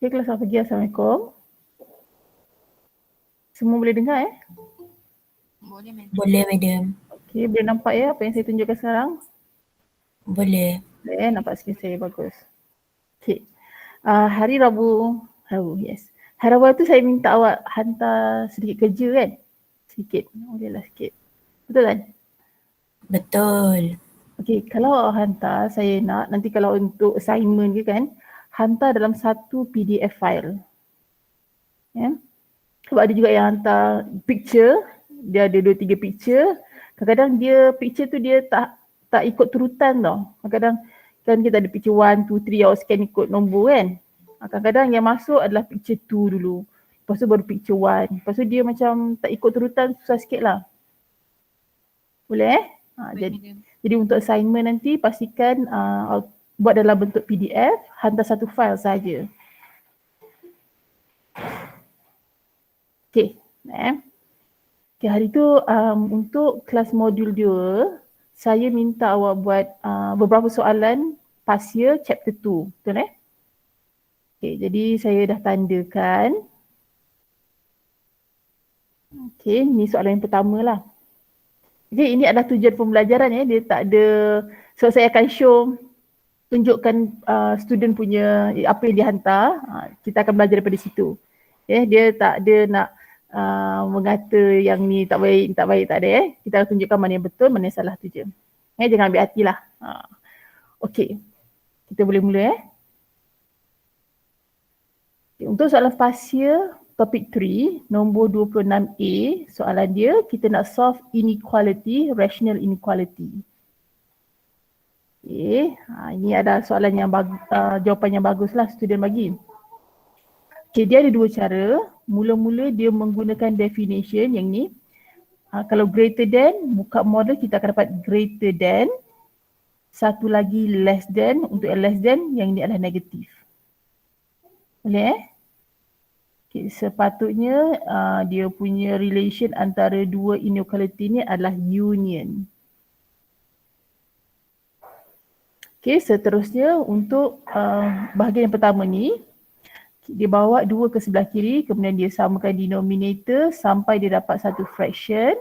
Okay, kelas selamat pagi. Assalamualaikum. Semua boleh dengar Boleh, madam. Okay, boleh nampak apa yang saya tunjukkan sekarang? Boleh. Boleh, nampak skrin saya bagus. Okay. Hari Rabu, yes. Hari Rabu tu saya minta awak hantar sedikit kerja kan? Sedikit, bolehlah sikit. Betul kan? Betul. Okay, kalau awak hantar, saya nak nanti kalau untuk assignment ke kan, hantar dalam satu PDF file. Ya. Sebab ada juga yang hantar picture, dia ada 2-3 picture. Kadang-kadang dia picture tu dia tak ikut turutan tau. Kadang-kadang kan kita ada picture 1, 2, 3, awak scan ikut nombor kan. Kadang-kadang yang masuk adalah picture 2 dulu. Lepas tu baru picture 1. Lepas tu dia macam tak ikut turutan, susah sikit lah. Boleh jadi untuk assignment nanti pastikan buat dalam bentuk PDF, hantar satu file saja. Okay. Okay, hari tu untuk kelas modul 2, saya minta awak buat beberapa soalan past year chapter 2. Betul Okay, jadi saya dah tandakan. Okay, ni soalan yang pertama lah. Okay, ini adalah tujuan pembelajaran dia tak ada, so saya akan show, tunjukkan student punya apa yang dia hantar, kita akan belajar daripada situ. Dia tak ada nak mengata yang ni tak baik, tak ada. Kita akan tunjukkan mana yang betul, mana yang salah tu je. Jangan ambil hatilah. Okay, kita boleh mula Untuk soalan past year, topik 3, nombor 26A, soalan dia, kita nak solve inequality, rational inequality. Okay, ini ada soalan yang jawapan yang baguslah student bagi. Okay, dia ada dua cara. Mula-mula dia menggunakan definition yang ni. Kalau greater than, buka model kita akan dapat greater than. Satu lagi less than, untuk yang less than, yang ini adalah negatif. Boleh Okay, sepatutnya dia punya relation antara dua inequality ni adalah union. Okay, seterusnya untuk bahagian yang pertama ni, dia bawa 2 ke sebelah kiri, kemudian dia samakan denominator sampai dia dapat satu fraction.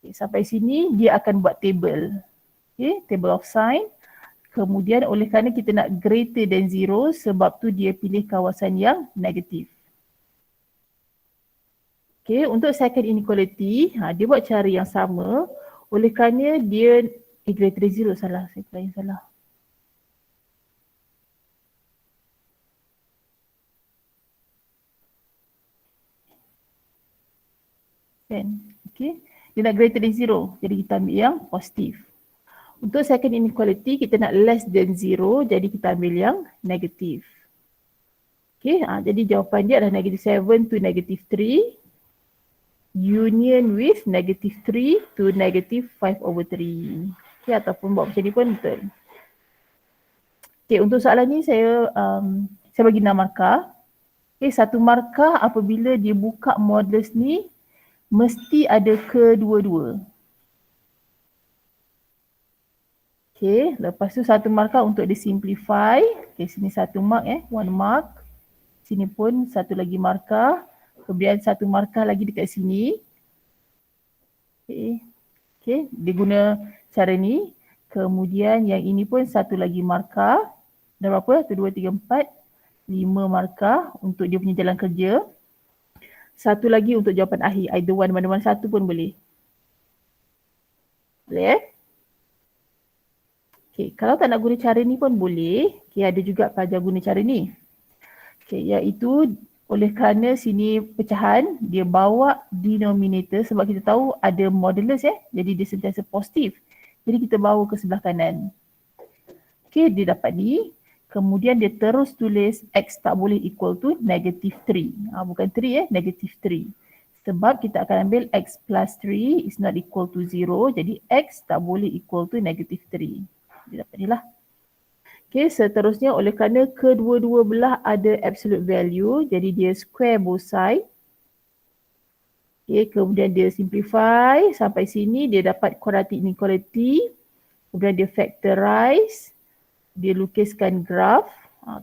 Okay, sampai sini dia akan buat table. Okay, table of sign. Kemudian oleh kerana kita nak greater than 0, sebab tu dia pilih kawasan yang negatif. Okay, untuk second inequality, dia buat cara yang sama. Oleh kerana dia greater than 0, salah. Saya pula yang salah. Okay, dia nak greater than 0. Jadi kita ambil yang positif. Untuk second inequality, kita nak less than 0. Jadi kita ambil yang negatif. Okay, jadi jawapan dia adalah negative 7 to negative 3. Union with negative 3 to negative 5/3. Okay, ataupun buat macam ni pun betul. Okay, untuk soalan ni saya bagi 6 markah. Okay, 1 markah apabila dia buka modulus ni mesti ada kedua-dua. Okay, lepas tu 1 markah untuk disimplify. Okay, sini 1 mark 1 mark. Sini pun 1 lagi markah. Kemudian 1 markah lagi dekat sini. Okay, dia guna cara ni. Kemudian yang ini pun 1 lagi markah. Dah berapa? 1, 2, 3, 4, 5 markah untuk dia punya jalan kerja. 1 lagi untuk jawapan akhir. Either one, mana-mana 1 pun boleh. Boleh Okay, kalau tak nak guna cara ni pun boleh. Okay, ada juga pelajar guna cara ni. Okay, iaitu oleh kerana sini pecahan, dia bawa denominator sebab kita tahu ada modulus jadi dia sentiasa positif. Jadi kita bawa ke sebelah kanan. Okay, dia dapat ni. Kemudian dia terus tulis X tak boleh equal to negative 3. Bukan 3 negative 3. Sebab kita akan ambil X plus 3 is not equal to 0. Jadi X tak boleh equal to negative 3. Dia dapat ni lah. Okay, seterusnya oleh kerana kedua-dua belah ada absolute value, jadi dia square both side. Okay, kemudian dia simplify sampai sini, dia dapat quadratic inequality. Kemudian dia factorize, dia lukiskan graph.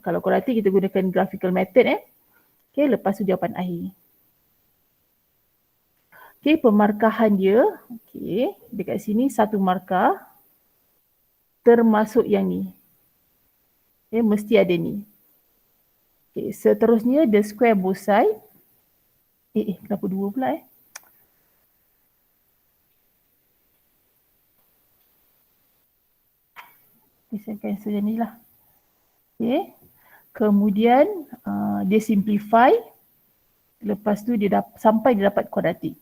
Kalau quadratic kita gunakan graphical method. Okay, lepas tu jawapan akhir. Okay, pemarkahan dia, okay, dekat sini satu markah termasuk yang ni. Okay, mesti ada ni. Okay, seterusnya the square both side. Kenapa dua pula Saya cancel yang ni lah. Okay. Kemudian dia simplify. Lepas tu dia sampai dia dapat quadratic.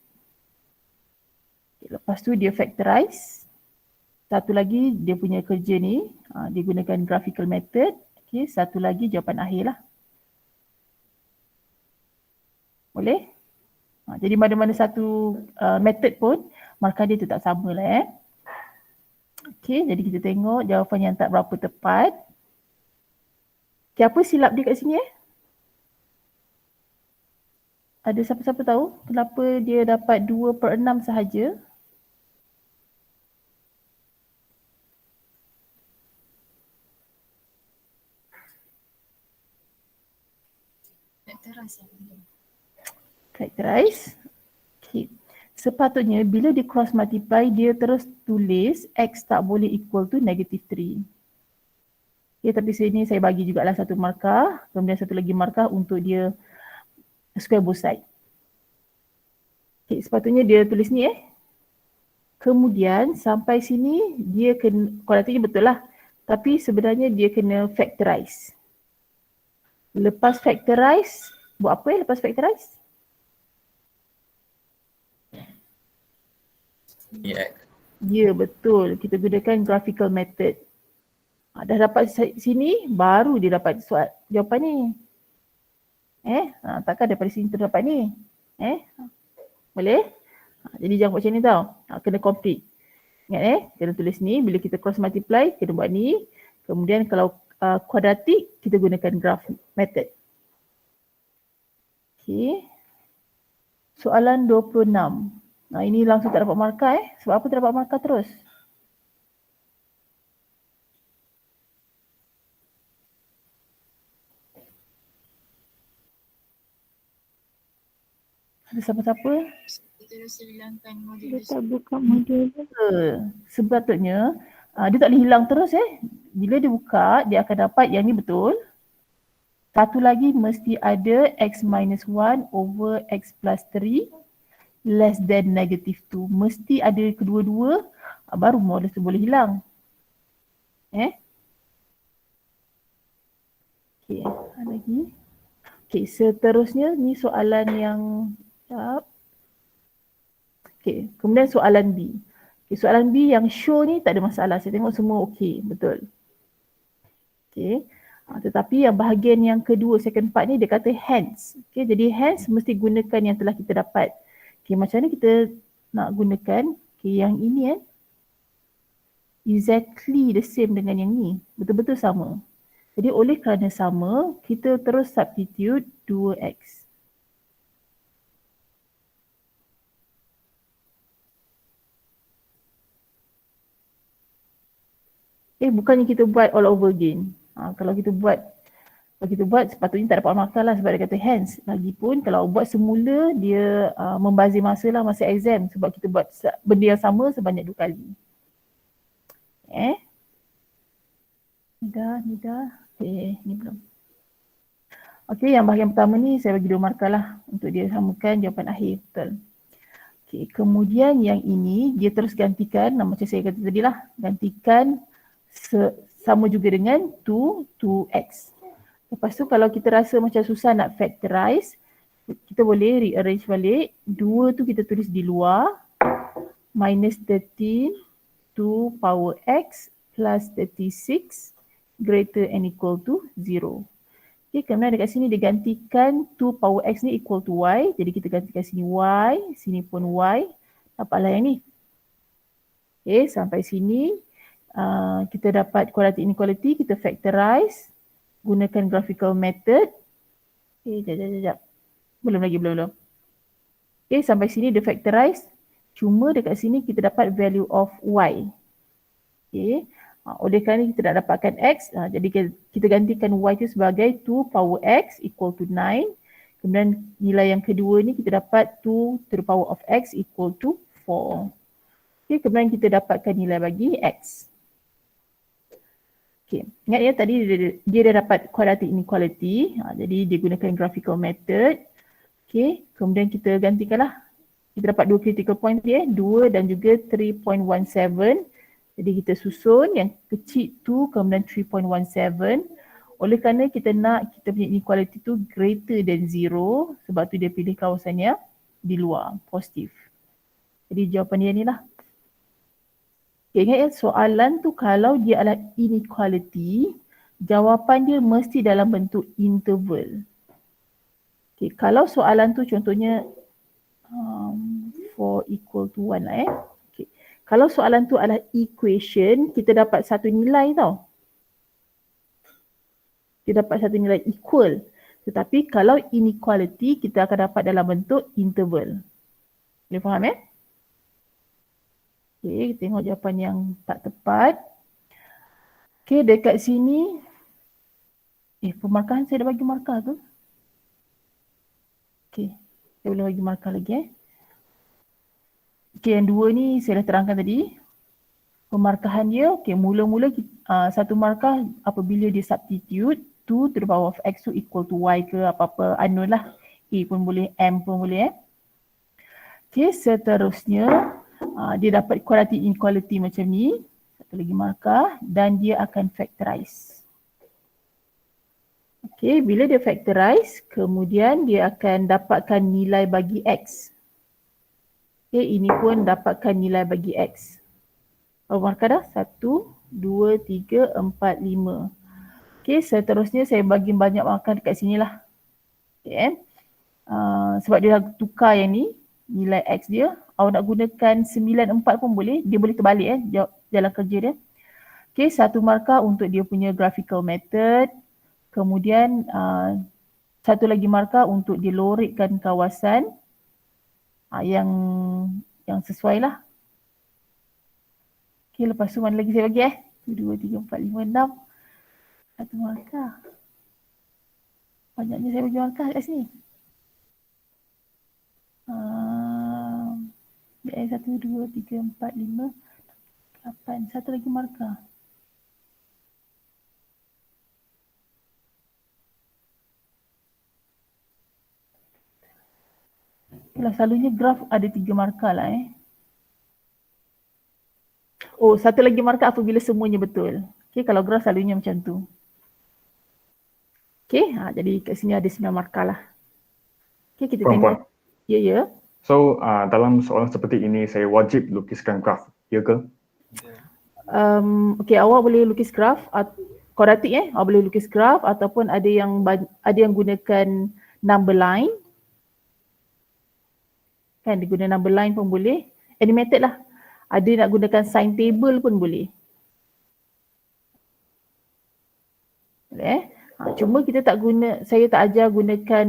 Okay, lepas tu dia factorize. Satu lagi dia punya kerja ni, dia gunakan graphical method. Okay, satu lagi jawapan akhir lah. Boleh? Jadi mana-mana satu method pun, markah dia tetap sama lah Okay, jadi kita tengok jawapan yang tak berapa tepat. Okay, apa silap dia kat sini Ada siapa-siapa tahu kenapa dia dapat 2/6 sahaja? Factorize. Okay. Sepatutnya bila dia cross multiply, dia terus tulis X tak boleh equal to negative 3. Okay, tapi sini saya bagi jugalah satu markah, kemudian satu lagi markah untuk dia square both side. Okay, sepatutnya dia tulis ni Kemudian sampai sini dia kena, kuadratiknya betul lah. Tapi sebenarnya dia kena factorize. Lepas factorize, buat apa lepas factorize? Ya, betul. Kita gunakan graphical method. Dah dapat sini, baru dia dapat jawapan ni. Takkan daripada sini terdapat ni. Boleh? Jadi jangan buat macam ni tau. Kena complete. Ingat kena tulis ni. Bila kita cross multiply, kena buat ni. Kemudian kalau kuadratik, kita gunakan graph method. Okay. Soalan 26. Ini langsung tak dapat markah Sebab apa tak dapat markah terus? Ada siapa-siapa? Kita rasa hilangkan modul. Dia tak buka modul. Sepatutnya dia tak boleh hilang terus Bila dia buka, dia akan dapat yang ni betul. Satu lagi mesti ada X minus 1 over X plus 3 less than negative 2. Mesti ada kedua-dua, baru modul tu boleh hilang. Okay, ada lagi. Okay, seterusnya ni soalan yang okay, kemudian soalan B. Okay, soalan B yang show ni tak ada masalah. Saya tengok semua okey, betul. Okay. Tetapi yang bahagian yang kedua, second part ni dia kata hence. Okay, jadi hence mesti gunakan yang telah kita dapat. Okay, macam mana kita nak gunakan yang ini exactly the same dengan yang ni. Betul-betul sama. Jadi oleh kerana sama, kita terus substitute 2x. Bukannya kita buat all over again. Kalau kita buat sepatutnya tak dapat markah lah sebab dia kata hence. Lagipun kalau buat semula dia membazir masa lah masa exam sebab kita buat benda yang sama sebanyak 2 kali. Ni dah. Ni belum. Okey, yang bahagian pertama ni saya bagi 2 markah lah untuk dia samakan jawapan akhir. Betul. Okey, kemudian yang ini dia terus gantikan, macam saya kata tadi lah, gantikan sama juga dengan 2x. Lepas tu kalau kita rasa macam susah nak factorize, kita boleh rearrange balik. 2 tu kita tulis di luar. Minus 13 to power x plus 36 greater and equal to 0. Okay, kemudian dekat sini digantikan 2 power x ni equal to y. Jadi kita gantikan sini y, sini pun y. Dapatlah yang ni. Okay, sampai sini kita dapat quadratic inequality, kita factorize gunakan graphical method. Okay, sekejap. Belum. Okay, sampai sini dia factorize. Cuma dekat sini kita dapat value of y. Okay, oleh kerana kita nak dapatkan x, jadi kita gantikan y tu sebagai 2 power x equal to 9. Kemudian nilai yang kedua ni kita dapat 2 to the power of x equal to 4. Okay, kemudian kita dapatkan nilai bagi x. Okay, ingat ya tadi dia dah dapat quadratic inequality. Jadi dia gunakan graphical method. Okay, kemudian kita gantikanlah. Kita dapat 2 critical point dia, 2 dan juga 3.17. Jadi kita susun yang kecil tu kemudian 3.17. Oleh kerana kita nak kita punya inequality tu greater than 0, sebab tu dia pilih kawasannya di luar, positif. Jadi jawapan dia ni lah. Okay, ingat ya, soalan tu kalau dia adalah inequality, jawapan dia mesti dalam bentuk interval. Okay, kalau soalan tu contohnya 4 equal to 1 lah Okay. Kalau soalan tu adalah equation, kita dapat satu nilai tau. Kita dapat satu nilai equal. Tetapi kalau inequality, kita akan dapat dalam bentuk interval. Boleh faham ya? Okay, tengok jawapan yang tak tepat. Okay, dekat sini. Pemarkahan saya dah bagi markah tu. Okay, saya boleh bagi markah lagi Okay, yang dua ni saya dah terangkan tadi. Pemarkahan dia, okay, mula-mula satu markah apabila dia substitute 2 to the power of x tu equal to y ke apa-apa unknown lah. A pun boleh, M pun boleh Okay, seterusnya dia dapat quadratic inequality macam ni. Satu lagi markah dan dia akan factorize. Okay, bila dia factorize, kemudian dia akan dapatkan nilai bagi x. Okay, ini pun dapatkan nilai bagi x. Markah dah? 1, 2, 3, 4, 5. Okay, seterusnya saya bagi banyak markah dekat sini lah. Okay, sebab dia dah tukar yang ni, nilai x dia. Awak nak gunakan 9, 4 pun boleh. Dia boleh terbalik jalan kerja dia. Okay, satu markah untuk dia punya graphical method. Kemudian satu lagi markah untuk dia lorekkan kawasan yang sesuai lah. Okay, lepas tu mana lagi saya bagi 1, 2, 3, 4, 5, 6. Satu markah. Banyaknya saya bagi markah kat sini. 1, 2, 3, 4, 5, 8. Satu lagi markah. Kalau selalunya graf ada 3 markah lah Oh, satu lagi markah apabila semuanya betul. Okay, kalau graf selalunya macam tu. Okay, jadi kat sini ada 9 markah lah. Okay, kita tengok. Ya. So, dalam soalan seperti ini, saya wajib lukiskan graf, ya ke? Okay, awak boleh lukis graf, quadratic awak boleh lukis graf ataupun ada yang gunakan number line. Kan, dia guna number line pun boleh. Animated lah. Ada nak gunakan sign table pun boleh. Boleh cuma kita saya tak ajar gunakan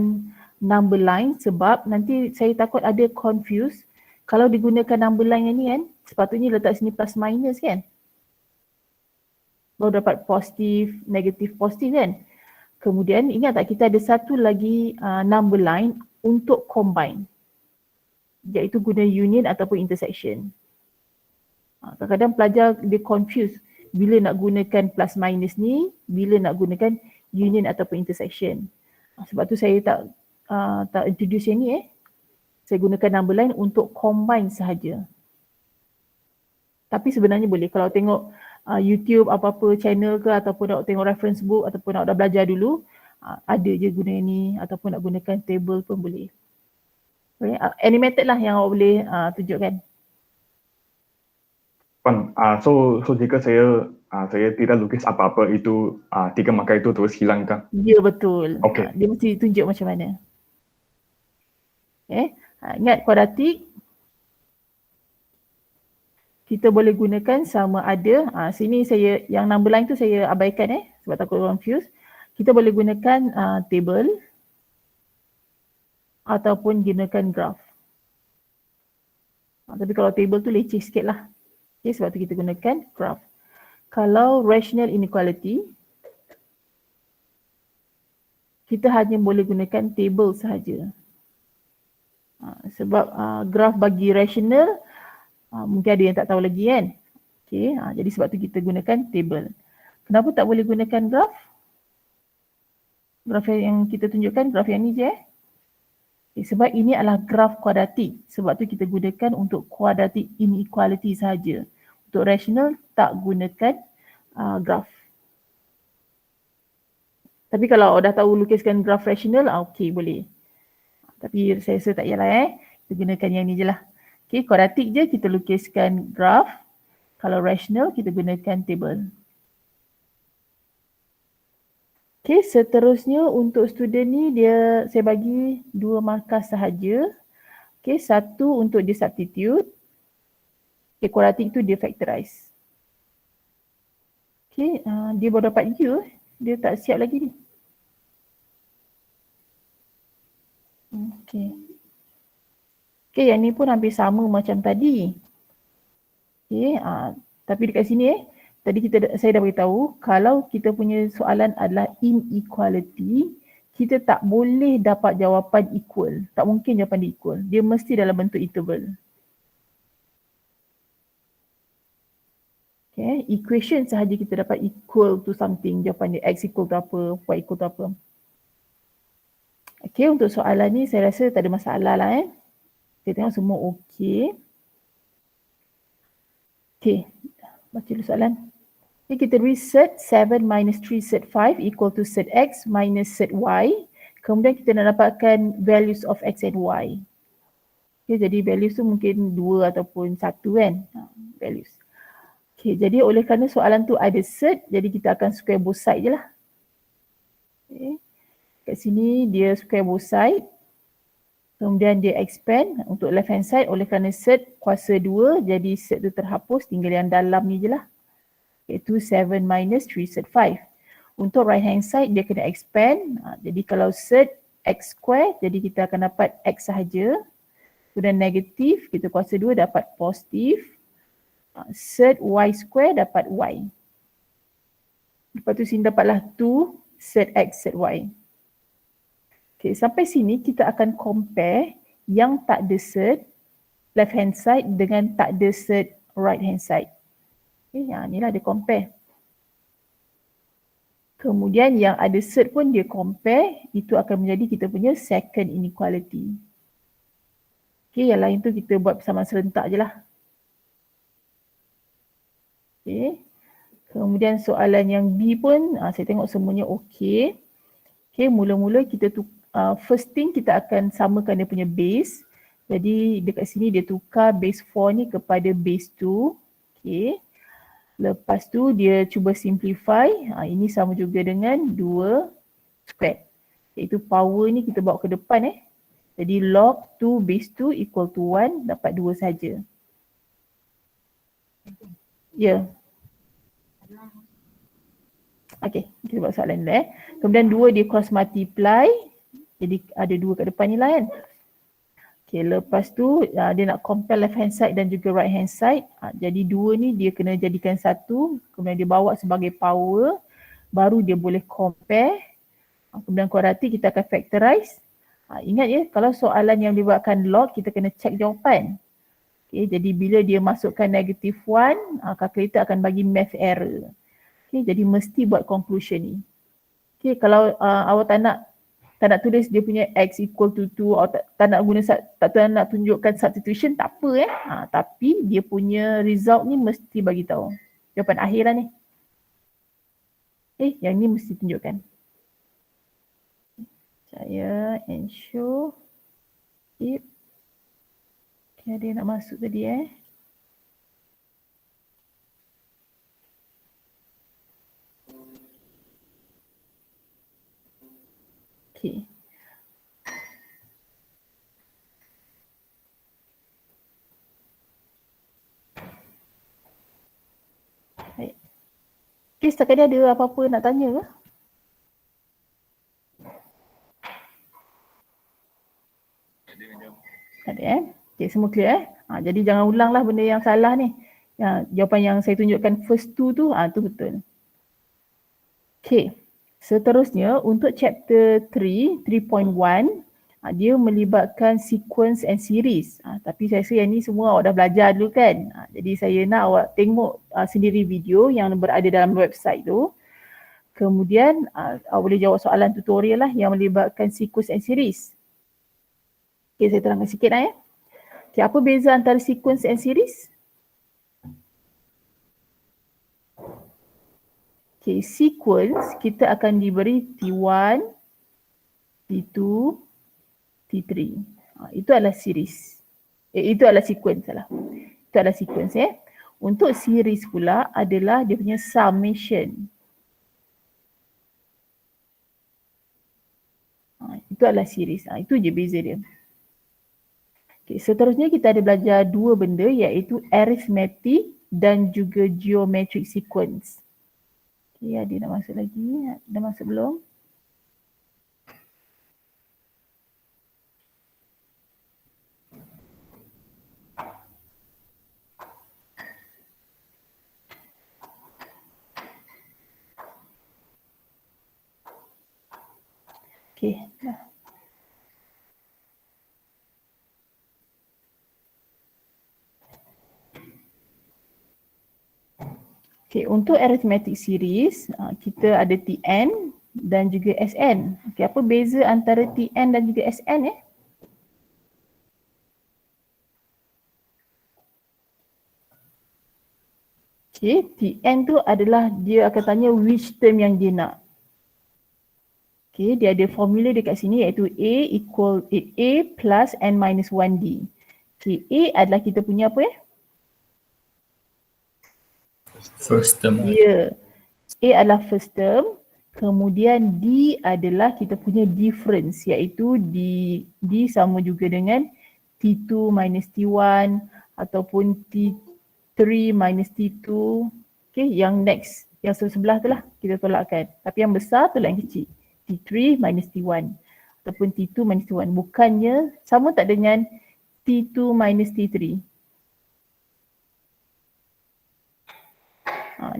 number line sebab nanti saya takut ada confuse. Kalau digunakan number line yang ni kan, sepatutnya letak sini plus minus kan. Baru dapat positif, negatif, positif kan. Kemudian ingat tak kita ada satu lagi number line untuk combine. Iaitu guna union ataupun intersection. Kadang-kadang pelajar dia confuse bila nak gunakan plus minus ni, bila nak gunakan union ataupun intersection. Sebab tu saya tak introduce yang ni Saya gunakan number line untuk combine sahaja. Tapi sebenarnya boleh kalau tengok YouTube apa-apa channel ke ataupun nak tengok reference book ataupun nak dah belajar dulu, ada je guna ni ataupun nak gunakan table pun boleh. Okay. Animated lah yang awak boleh tunjukkan. Puan, so jika saya tidak lukis apa-apa itu, tiga markah itu terus hilang kah? Ya, betul. Okey. Dia mesti tunjuk macam mana. Okay. Ingat kuadratik kita boleh gunakan sama ada, sini saya yang number line tu saya abaikan sebab takut confuse. Kita boleh gunakan table ataupun gunakan graph. Tapi kalau table tu leceh sikit lah. Okay, sebab tu kita gunakan graph. Kalau rational inequality, kita hanya boleh gunakan table sahaja. Sebab graph bagi rational, mungkin ada yang tak tahu lagi kan. Okay, jadi sebab tu kita gunakan table. Kenapa tak boleh gunakan graph? Graph yang kita tunjukkan, graph yang ni je Okay, sebab ini adalah graph kuadratik. Sebab tu kita gunakan untuk quadratic inequality sahaja. Untuk rational tak gunakan graph. Tapi kalau dah tahu lukiskan graph rational, okey boleh. Tapi saya rasa tak payahlah kita gunakan yang ni je lah. Okey, kuadratik je kita lukiskan graph. Kalau rational kita gunakan table. Okey, seterusnya untuk student ni saya bagi 2 markah sahaja. Okey, satu untuk dia substitute. Okey, kuadratik tu dia factorize. Okey, dia baru dapat U. Dia tak siap lagi ni. Okey. Okey, yang ni pun hampir sama macam tadi. Okey, tapi dekat sini tadi saya dah beritahu kalau kita punya soalan adalah inequality, kita tak boleh dapat jawapan equal. Tak mungkin jawapan dia equal. Dia mesti dalam bentuk interval. Okay, equation sahaja kita dapat equal to something. Jawapan dia x equal to apa, y equal to apa. Okay, untuk soalan ni saya rasa tak ada masalah lah Kita tengok semua okey. Okay, baca dulu soalan. Okay, kita beri set 7 minus 3 set 5 equal to set x minus set y. Kemudian kita nak dapatkan values of x and y. Okay, jadi values tu mungkin 2 ataupun 1 kan. Values. Okay, jadi oleh kerana soalan tu ada set, jadi kita akan square both side je lah. Okay. Kat sini dia square both side. Kemudian dia expand untuk left hand side oleh kerana set kuasa 2, jadi set tu terhapus, tinggal yang dalam ni je lah. Iaitu 7 minus 3 set 5. Untuk right hand side dia kena expand. Jadi kalau set x square, jadi kita akan dapat x sahaja. Kemudian negatif, kita kuasa 2 dapat positif. Set y square dapat y. Lepas tu sini dapatlah 2 set x set y. Okay, sampai sini kita akan compare yang tak ada set left hand side dengan tak ada set right hand side. Okay, inilah dia compare. Kemudian yang ada set pun dia compare, itu akan menjadi kita punya second inequality. Okay, yang lain tu kita buat bersama serentak je lah. Okay. Kemudian soalan yang B pun saya tengok semuanya okey. Okay, mula-mula kita first thing kita akan samakan dia punya base. Jadi dekat sini dia tukar base 4 ni kepada base 2. Okay. Lepas tu dia cuba simplify. Ini sama juga dengan 2 square. Iaitu power ni kita bawa ke depan Jadi log 2 base 2 equal to 1 dapat 2 saja. Ya. Okay, kita buat soalan dulu Kemudian 2 dia cross multiply. Jadi ada 2 kat depan ni lah kan. Okay, lepas tu dia nak compare left hand side dan juga right hand side. Jadi 2 ni dia kena jadikan 1. Kemudian dia bawa sebagai power. Baru dia boleh compare. Kemudian kuadratik kita akan factorize. Ingat ya, kalau soalan yang dibuatkan log, kita kena check jawapan. Okay, jadi bila dia masukkan negative 1, calculator akan bagi math error. Okay, jadi mesti buat conclusion ni. Okay, kalau awak tak nak tulis dia punya x equal to 2 atau tak nak tunjukkan substitution, tak apa tapi dia punya result ni mesti bagi tahu. Jawapan akhir lah ni. Yang ni mesti tunjukkan. Saya ensure if okay, ada yang nak masuk tadi Okay. Baik. Okay, setakat ni ada apa-apa nak tanya ke? Ada Okay, semua clear jadi jangan ulanglah benda yang salah ni. Jawapan yang saya tunjukkan first two tu, tu betul. Okay, seterusnya untuk chapter 3, 3.1, dia melibatkan sequence and series. Tapi saya rasa yang ni semua awak dah belajar dulu kan. Jadi saya nak awak tengok sendiri video yang berada dalam website tu. Kemudian awak boleh jawab soalan tutorial lah yang melibatkan sequence and series. Okay, saya terangkan sikit ya. Okay, apa beza antara sequence and series? Okay, sequence kita akan diberi T1, T2, T3. Itu adalah series. Itu adalah sequence salah. Itu adalah sequence Untuk series pula adalah dia punya summation. Itu adalah series. Itu je beza dia. Okay, seterusnya kita ada belajar dua benda iaitu arithmetic dan juga geometric sequence. Okay, ada nak masuk lagi? Dah masuk belum? Okay, dah. Okay, untuk arithmetic series, kita ada Tn dan juga Sn. Okay, apa beza antara Tn dan juga Sn Okay, Tn tu adalah dia akan tanya which term yang dia nak. Okay, dia ada formula dekat sini iaitu A plus n minus 1D. Okay, A adalah kita punya apa First term. Ya. A adalah first term. Kemudian D adalah kita punya difference iaitu D sama juga dengan T2 minus T1 ataupun T3 minus T2. Okay, yang next, yang sebelah tu lah kita tolakkan. Tapi yang besar tolak yang kecil. T3 minus T1 ataupun T2 minus T1. Bukannya sama tak dengan T2 minus T3.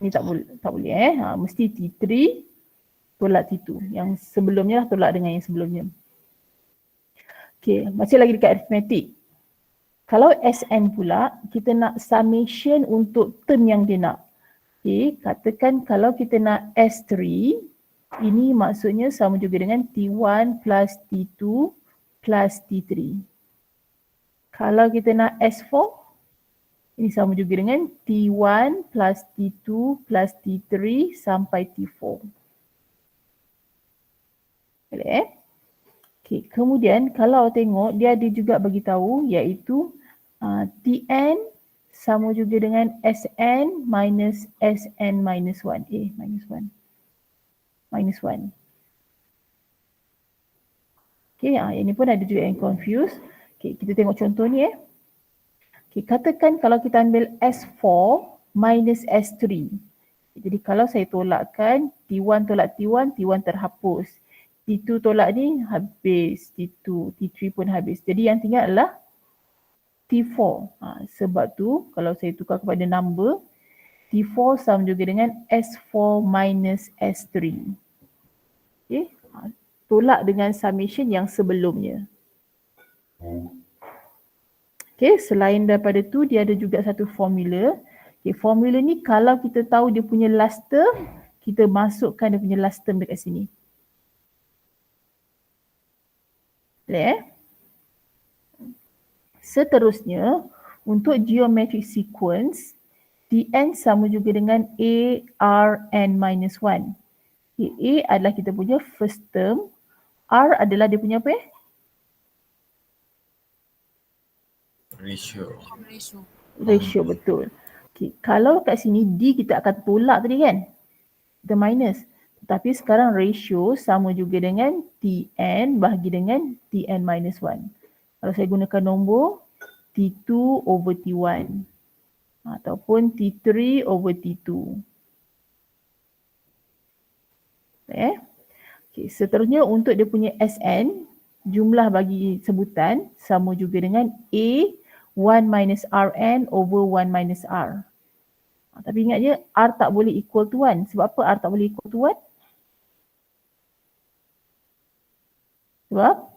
Ni tak boleh mesti T3 tolak T2. Yang sebelumnya lah tolak dengan yang sebelumnya. Okay, masih lagi dekat arithmetic. Kalau Sn pula, kita nak summation untuk term yang dia nak. Okay, katakan kalau kita nak S3, ini maksudnya sama juga dengan T1 plus T2 plus T3. Kalau kita nak S4, ini sama juga dengan T1 plus T2 plus T3 sampai T4. Boleh Okay, kemudian kalau tengok dia ada juga bagi tahu iaitu Tn sama juga dengan Sn minus Sn minus 1. Minus 1. Okay, ini pun ada juga yang confused. Okay, kita tengok contoh ni Okay, katakan kalau kita ambil S4 minus S3. Jadi kalau saya tolakkan T1 tolak T1, T1 terhapus. T2 tolak ni habis, T2, T3 pun habis. Jadi yang tinggal adalah T4. Sebab tu kalau saya tukar kepada number, T4 sama juga dengan S4 minus S3. Okay. Tolak dengan summation yang sebelumnya. Okay, selain daripada tu dia ada juga satu formula. Okay, formula ni kalau kita tahu dia punya last term, kita masukkan dia punya last term dekat sini. Boleh Seterusnya, untuk geometric sequence, Tn sama juga dengan A, R, N minus 1. Okay, A adalah kita punya first term, R adalah dia punya apa ya? Ratio. Ratio. Ratio, betul. Okay. Kalau kat sini D kita akan tolak tadi kan? Kita minus. Tapi sekarang ratio sama juga dengan Tn bahagi dengan Tn minus 1. Kalau saya gunakan nombor T2 over T1 ataupun T3 over T2. Okay, seterusnya untuk dia punya Sn, jumlah bagi sebutan sama juga dengan A 1 minus Rn over 1 minus R. Tapi ingat je, R tak boleh equal to 1. Sebab apa R tak boleh equal to 1? Sebab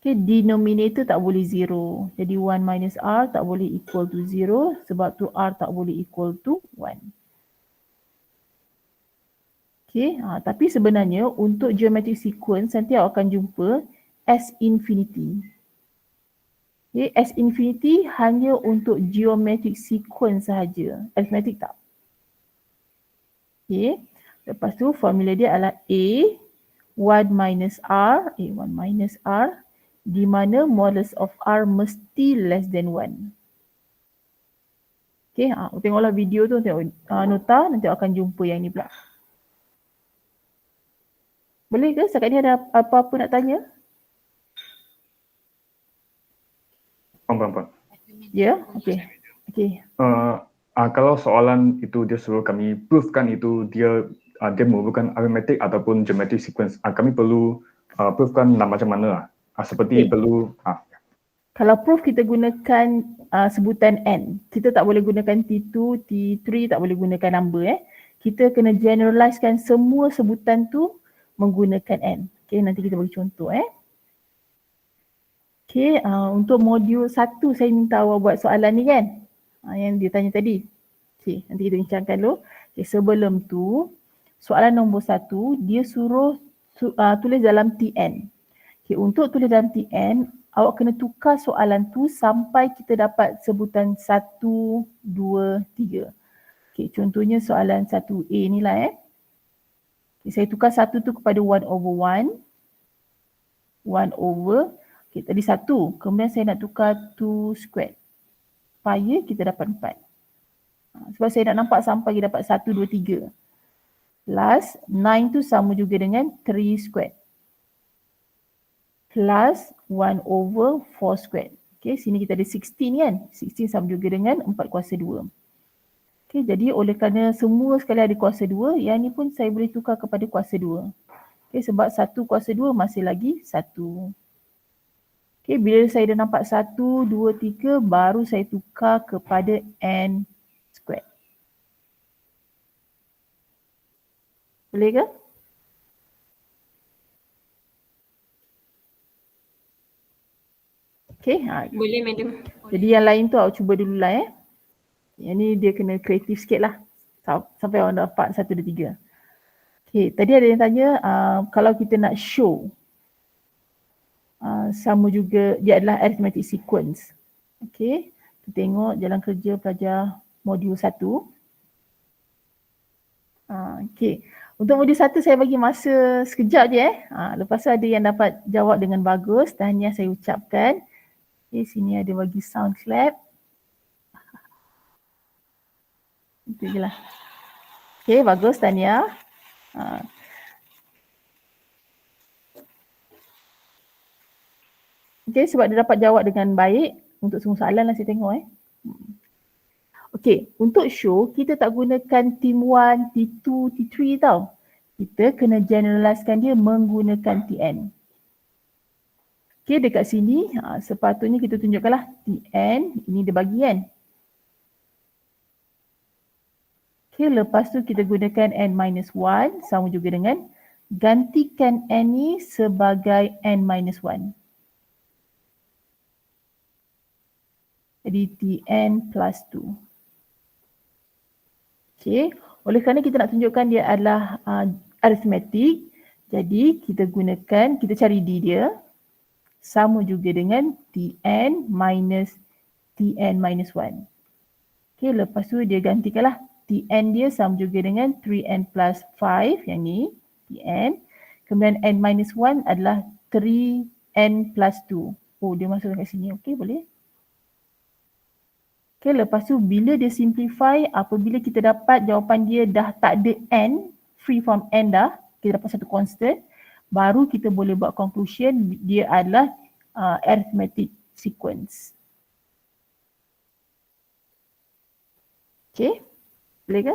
denominator tak boleh 0. Jadi 1 minus R tak boleh equal to 0 sebab tu R tak boleh equal to 1. Tapi sebenarnya untuk geometric sequence nanti awak akan jumpa S infinity. S infinity hanya untuk geometric sequence sahaja. Arithmetic tak. Lepas tu formula dia adalah A 1 minus R, di mana modulus of R mesti less than 1. Tengoklah video tu, tengok nota, nanti akan jumpa yang ni pula. Boleh ke? Setakat ni ada apa-apa nak tanya? Faham. Ya? Okey. Kalau soalan itu dia suruh kami proofkan itu dia merupakan arithmetic ataupun geometric sequence, kami perlu proofkan macam mana? Seperti perlu Kalau proof kita gunakan sebutan N. Kita tak boleh gunakan T2, T3, tak boleh gunakan number. Kita kena generalizekan semua sebutan tu menggunakan N. Nanti kita bagi contoh. Untuk modul 1 saya minta awak buat soalan ni kan. Yang dia tanya tadi. Nanti kita bincangkan dulu. Sebelum tu, soalan nombor 1 dia suruh tulis dalam TN. Untuk tulis dalam TN, awak kena tukar soalan tu sampai kita dapat sebutan 1, 2, 3. Contohnya soalan 1A ni lah. Saya tukar 1 tu kepada 1 over 1. 1 over, tadi 1. Kemudian saya nak tukar 2 squared. Supaya kita dapat 4. Sebab saya nak nampak sampai kita dapat 1, 2, 3. Plus 9 tu sama juga dengan 3 squared. Plus 1 over 4 squared. Sini kita ada 16 kan. 16 sama juga dengan 4 kuasa 2. Jadi oleh kerana semua sekali ada kuasa 2, yang ni pun saya boleh tukar kepada kuasa 2. Sebab 1 kuasa 2 masih lagi 1. Bila saya dah nampak 1, 2, 3, baru saya tukar kepada N squared. Boleh ke? Boleh, madam. Jadi yang lain tu awak cuba dululah. Yang ni dia kena kreatif sikit lah. Sampai awak dapat 1, 2, 3. Tadi ada yang tanya kalau kita nak show sama juga dia adalah arithmetic sequence. Kita tengok jalan kerja pelajar modul 1. Untuk modul 1 saya bagi masa sekejap je. Lepas tu ada yang dapat jawab dengan bagus. Tahniah saya ucapkan. Sini ada bagi sound clap. Itu je lah. Bagus tahniah. Sebab dia dapat jawab dengan baik untuk semua soalan lah saya tengok. Untuk show kita tak gunakan team 1, T2, T3 tau. Kita kena generalizekan dia menggunakan TN. Dekat sini sepatutnya kita tunjukkanlah TN, ini dia bagi kan. Lepas tu kita gunakan N-1 sama juga dengan gantikan N ni sebagai N-1. Jadi Tn plus 2. Oleh kerana kita nak tunjukkan dia adalah arithmetic, jadi kita cari D dia sama juga dengan Tn minus Tn minus 1. Lepas tu dia gantikanlah Tn dia sama juga dengan 3n plus 5 yang ni Tn. Kemudian n minus 1 adalah 3n plus 2. Oh, dia masukkan kat sini. Okey, boleh. Okey, lepas tu bila dia simplify, apabila kita dapat jawapan dia dah tak ada n, free from n dah, kita dapat satu constant, baru kita boleh buat conclusion dia adalah arithmetic sequence. Okey, boleh ke?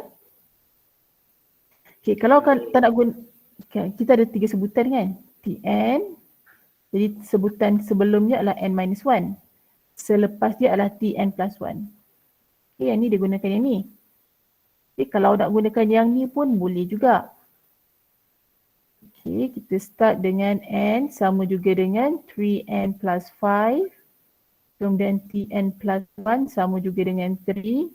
Okey, kalau tak nak guna, okay, kita ada 3 sebutan kan? Tn, jadi sebutan sebelumnya adalah n minus 1. Selepas dia adalah tn plus 1. Okay, yang ni dia gunakan yang ni. Okay, kalau nak gunakan yang ni pun boleh juga. Okay, kita start dengan n sama juga dengan 3n plus 5. Kemudian tn plus 1 sama juga dengan 3.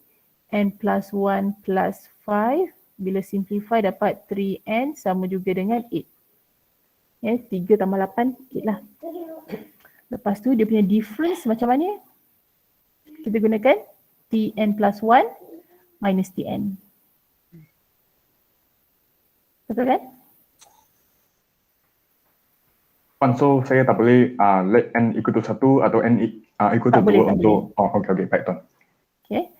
n plus 1 plus 5. Bila simplify dapat 3n sama juga dengan 8. Ya, 3 tambah 8, 8 lah. Lepas tu dia punya difference macam mana? Kita gunakan tn plus 1 minus tn. Betul kan? So saya tak boleh let n equal to 1 atau n equal to 2 untuk okey baik tuan. Okay,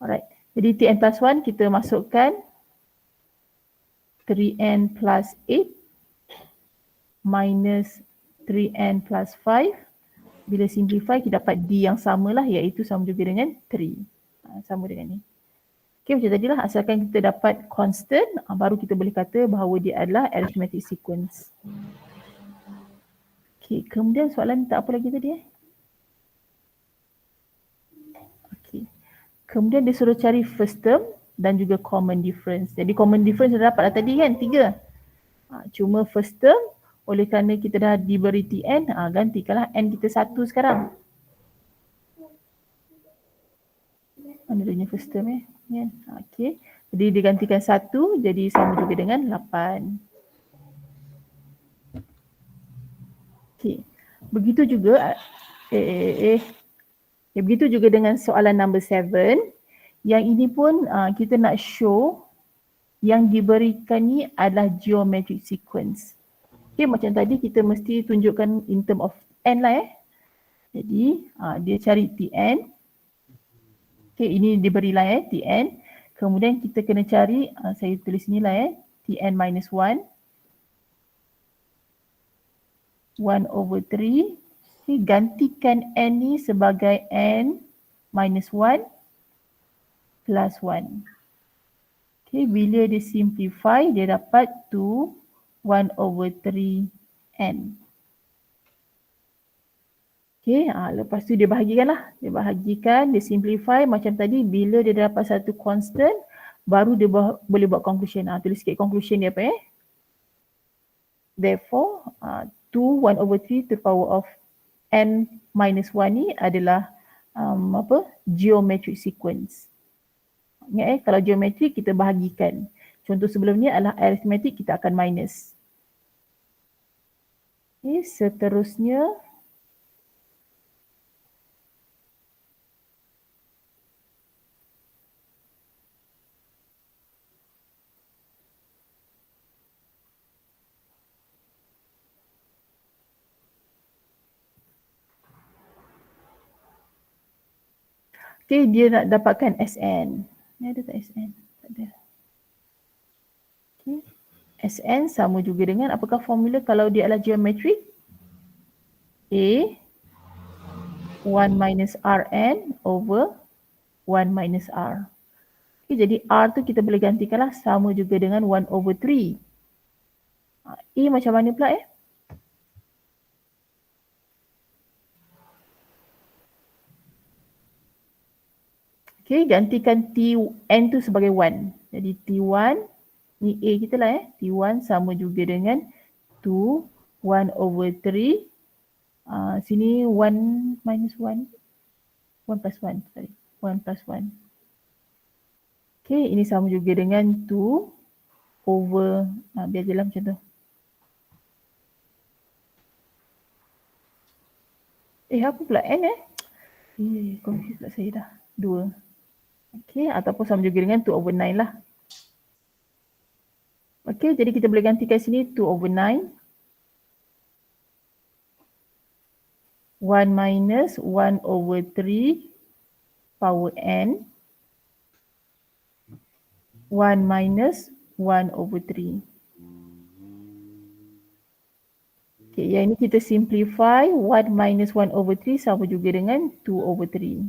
alright. Jadi tn plus 1 kita masukkan 3n plus 8 minus 3n plus 5. Bila simplify kita dapat d yang samalah, iaitu sama juga dengan 3. Sama dengan ni. Okay, macam tadilah, asalkan kita dapat constant, baru kita boleh kata bahawa dia adalah arithmetic sequence. Okay, kemudian soalan tak apa lagi tadi Okay. Kemudian dia suruh cari first term dan juga common difference. Jadi common difference dah dapat tadi kan, 3. Cuma first term, oleh kerana kita dah diberi tn, gantikanlah n kita 1 sekarang. Mana dia first term ya? Okay. Jadi digantikan 1, jadi sama juga dengan 8. Okay. Begitu juga begitu juga dengan soalan number 7. Yang ini pun kita nak show yang diberikan ni adalah geometric sequence. Okay, macam tadi kita mesti tunjukkan in term of n lah Jadi dia cari tn. Okay, ini diberilah tn. Kemudian kita kena cari, saya tulis ni lah tn minus 1. 1/3. Okay, gantikan n ni sebagai n minus 1 plus 1. Okay, bila dia simplify, dia dapat 2 1/3n. Okay, lepas tu dia bahagikan lah. Dia bahagikan, dia simplify macam tadi. Bila dia dapat satu constant, baru dia boleh buat conclusion. Tulis sikit conclusion dia apa Therefore, 2 1/3 to the power of n minus 1 ni adalah geometric sequence. Ingat kalau geometrik kita bahagikan. Contoh sebelum ni adalah arithmetic, kita akan minus. Okay, seterusnya okay, dia nak dapatkan Sn. Ni ada tak Sn? Tak ada. Okay. Sn sama juga dengan apakah formula kalau dia adalah geometric? A 1 minus Rn over 1 minus R. Okay, jadi R tu kita boleh gantikanlah sama juga dengan 1/3. A macam mana pula Okay, gantikan Tn tu sebagai 1. Jadi T1, ni A kita lah T1 sama juga dengan 2, 1/3. Sini 1 minus 1. 1 plus 1, sorry. 1 plus 1. Okay, ini sama juga dengan 2 over, biar je lah macam tu. Apa pula N confuse pula saya dah. 2. Okay, ataupun sama juga dengan 2/9 lah. Okay, jadi kita boleh gantikan sini 2/9 1 minus 1 over 3 power n 1 minus 1 over 3. Okay, yang ini kita simplify. 1 minus 1 over 3 sama juga dengan 2 over 3.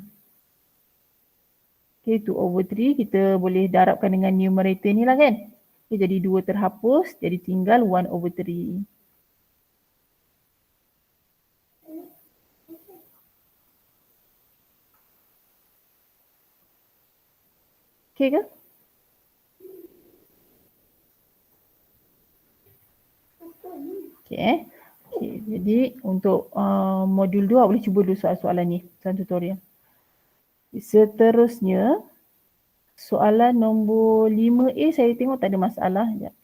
Okay, 2 over 3 kita boleh darabkan dengan numerator ni lah kan. Okay, jadi 2 terhapus, jadi tinggal 1 over 3. Okay ke? Okay. Okay, jadi untuk modul 2 boleh cuba dulu soalan-soalan ni, soalan tutorial. Seterusnya, soalan nombor 5A saya tengok tak ada masalah. Sekejap.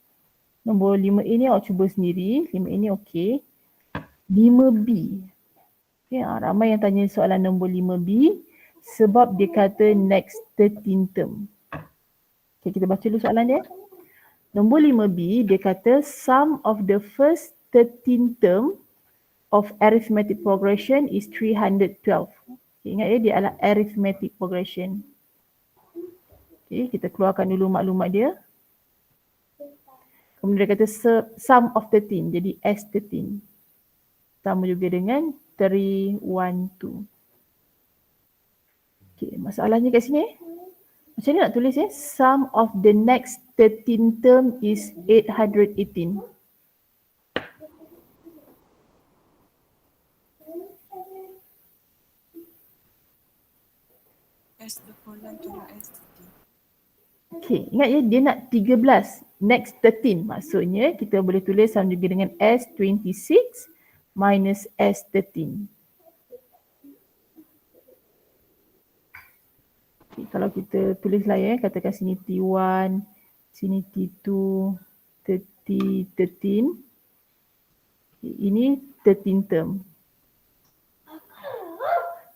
Nombor 5A ni awak cuba sendiri, 5A ni okey. 5B. Okay, ramai yang tanya soalan nombor 5B sebab dia kata next 13 term. Okay, kita baca dulu soalan dia. Nombor 5B dia kata sum of the first 13 term of arithmetic progression is 312. Okay, ingat ya, dia adalah arithmetic progression. Okay, kita keluarkan dulu maklumat dia. Kemudian dia kata sum of 13, jadi S13. Sama juga dengan 312. Okay, masalahnya kat sini. Macam ni nak tulis sum of the next 13 term is 818. S the colon tolak S Okay, ingat ya dia nak 13. Next 13. Maksudnya kita boleh tulis sama juga dengan S26 minus S13. Okay, kalau kita tulis lah ya, katakan sini T1, sini T2, T13. Okay, ini 13 term.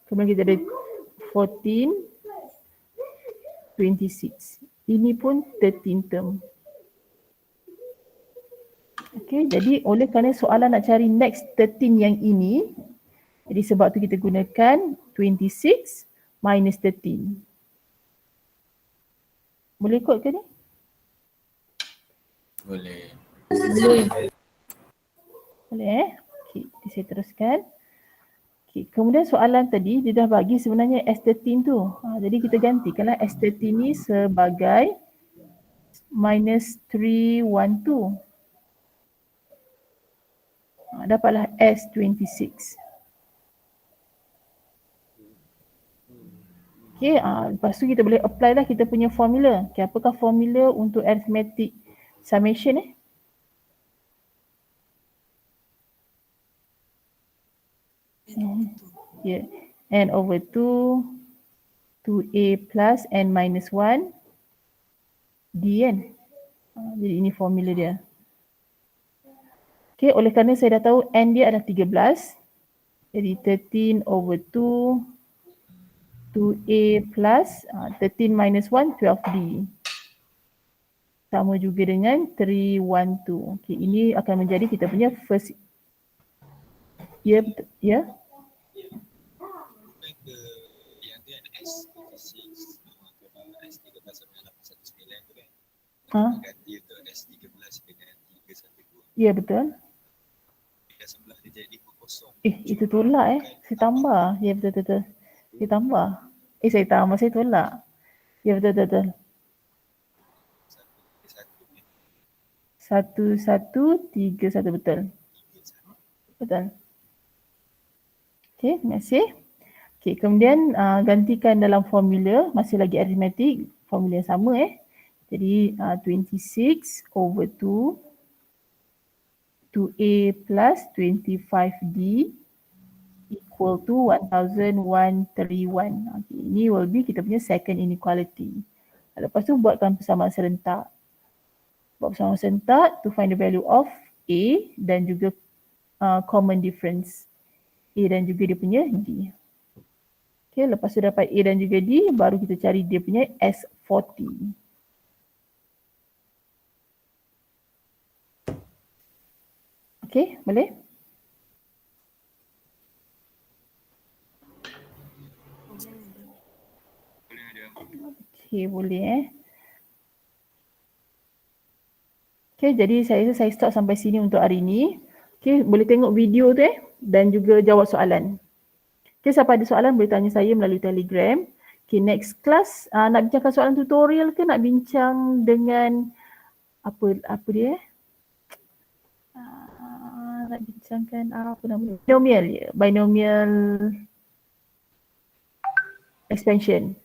Kemudian kita ada 14, 26. Ini pun 13 term. Okay, jadi oleh kerana soalan nak cari next 13 yang ini, jadi sebab tu kita gunakan 26 minus 13. Boleh ikut ke ni? Boleh. Boleh Okay, saya teruskan. Okay, kemudian soalan tadi dia dah bagi sebenarnya S13 tu. Jadi kita gantikanlah S13 ni sebagai minus 312. Dapatlah S26. Okay, lepas tu kita boleh apply lah kita punya formula. Okay, apakah formula untuk arithmetic summation Yeah, n over 2, 2a plus n minus 1, d kan. Jadi ini formula dia. Okay, oleh kerana saya dah tahu n dia adalah 13. Jadi 13 over 2, 2a plus 13 minus 1, 12d. Sama juga dengan 312. Okay, ini akan menjadi kita punya first. Ya, ya. Yang tu ada S36, S13 sampai 819 tu kan. Ganti untuk S13 dengan 312. Ya, betul. Yang sebelah dia jadi kosong. Itu tolak Saya tambah. Ya, betul. Saya tambah. Saya tambah, saya tolak. Ya, betul. 1131 betul. Betul. Okay, terima kasih. Okay, kemudian gantikan dalam formula, masih lagi arithmetic, formula yang sama Jadi 26 over 2, 2a plus 25d equal to 1131. Okay, ini will be kita punya second inequality. Lepas tu buatkan persamaan serentak. Buat persamaan serentak to find the value of a dan juga common difference a dan juga dia punya d. Okay, lepas tu dapat a dan juga d, baru kita cari dia punya S40. Okay, boleh? Okay, boleh Okay, jadi saya stop sampai sini untuk hari ini. Okay, boleh tengok video tu dan juga jawab soalan. Okay, siapa ada soalan boleh tanya saya melalui Telegram. Okay, next class nak bincangkan soalan tutorial ke nak bincang dengan apa dia? Nak bincangkan apa nama dia? Binomial expansion.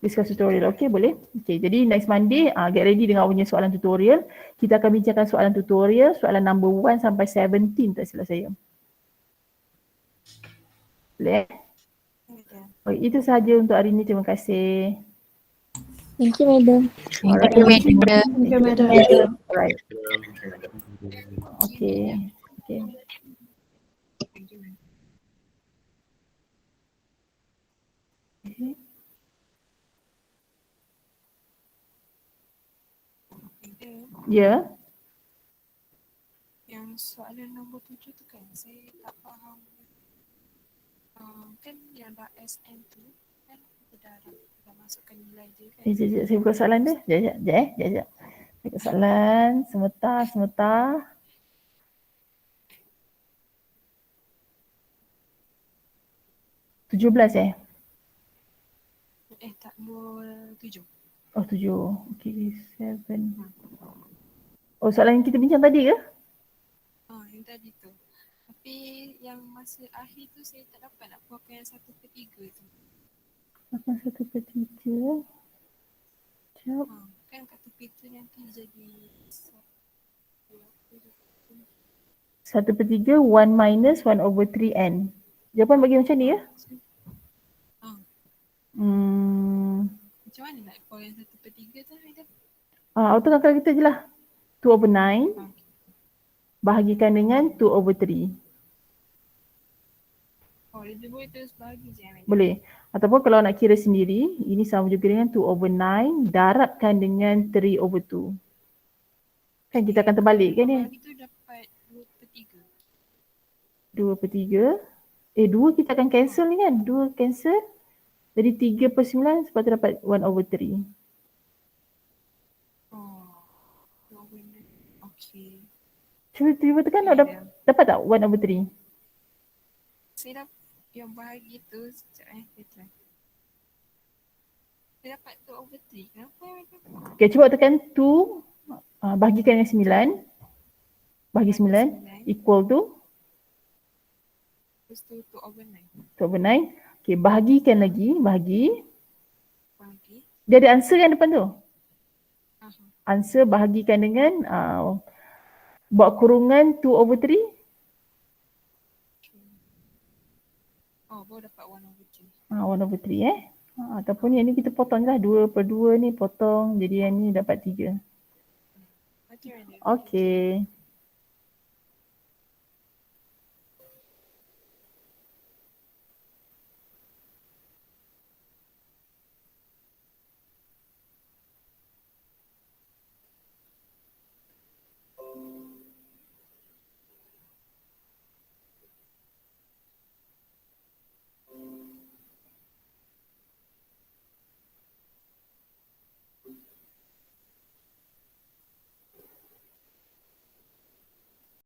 Discuss tutorial. Okay, boleh. Okay, jadi next Monday get ready dengan punya soalan tutorial. Kita akan bincangkan soalan tutorial, soalan number 1 sampai 17 tak silap saya. Boleh? Okay, itu sahaja untuk hari ini. Terima kasih. Thank you, madam. Alright. Thank you, madam. Alright. Okay. Okay. Ya. Yang soalan nombor 7 tu kan saya tak faham. Kan yang dah SN tu kan kita dah masukkan nilai dia kan. Sekejap, saya buka soalan dia. Sekejap. Saya buka soalan. Sebentar. 17 Tak, nombor 7. Oh 7. Okay, 7. Oh, soalan yang kita bincang tadi ke? Yang tadi tu. Tapi yang masa akhir tu saya tak dapat nak buatkan yang 1/3 tu. Makan 1/3. Sekejap. Kan kat tepi tu nanti jadi 1/3 1 minus 1/3n. Jawapan bagi macam ni ya? Macam mana nak buat yang 1/3 tu Aida? Auto kakak kita je lah. 2/9 bahagikan dengan 2/3. Dia boleh terus bagi je Aida. Boleh. Ataupun kalau nak kira sendiri, ini sama juga dengan 2/9 darabkan dengan 3/2. Kan kita akan terbalik kan ni? Bagi tu dapat 2/3. 2/3. 2 kita akan cancel ni kan? 2 cancel. Jadi 3/9 sebab tu dapat 1/3. Okay. Cuba tekan dapat tak 1/3? Saya dapat yang bahagi tu, sekejap saya try. Saya dapat 2/3. Kenapa Aida? Okay, cuba tekan 2 bahagikan dengan 9. Bahagi 9 equal to? Terus tu 2/9. 2/9. Okay, bahagikan lagi. Bahagi. Bagi. Dia ada answer kan depan tu? Answer bahagikan dengan buat kurungan 2/3. Baru dapat 1/3. 1/3 ataupun yang ni kita potong je lah. 2/2 ni potong. Jadi yang ni dapat 3. Okay. Okay.